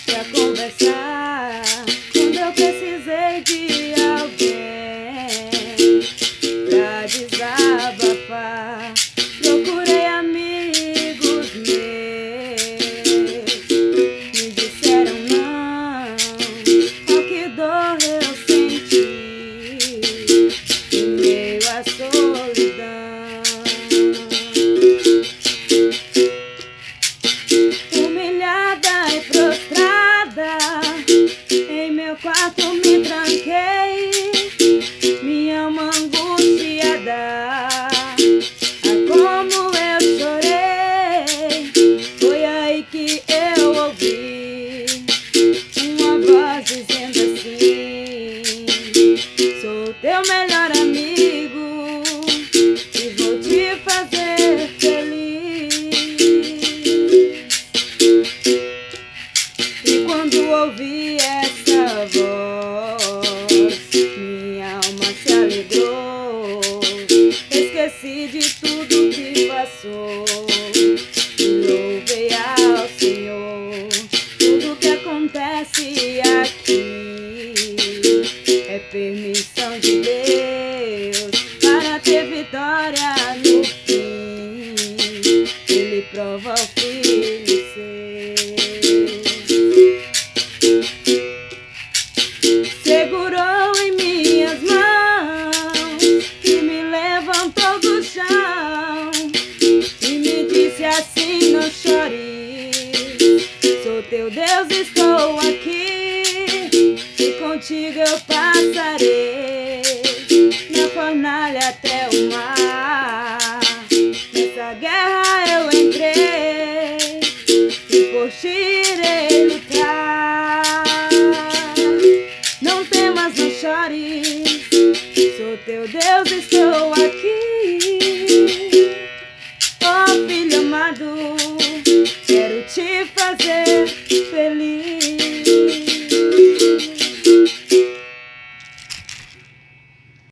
pra conversar quando eu precisei de alguém pra desabafar. Procurei amigos meus, me disseram não ao que dor eu senti em meio à solidão. Humilhada e prostrada, em meu quarto me tranquei, minha alma angustiada. Como eu chorei, foi aí que eu ouvi uma voz dizendo assim: sou teu melhor amigo e vou te fazer feliz. E quando ouvi essa voz, minha alma se alegrou. Esqueci de tudo que passou e louvei ao Senhor. Tudo que acontece aqui é permissão de Deus para ter vitória no fim. Ele prova o Filho seu. Segurou em minhas mãos e me levantou do chão e me disse assim: não chores, sou teu Deus, estou aqui e contigo eu passarei na fornalha até o mar. Nessa guerra eu entrei e por ti irei lutar. Não temas, não chores, sou teu Deus, estou aqui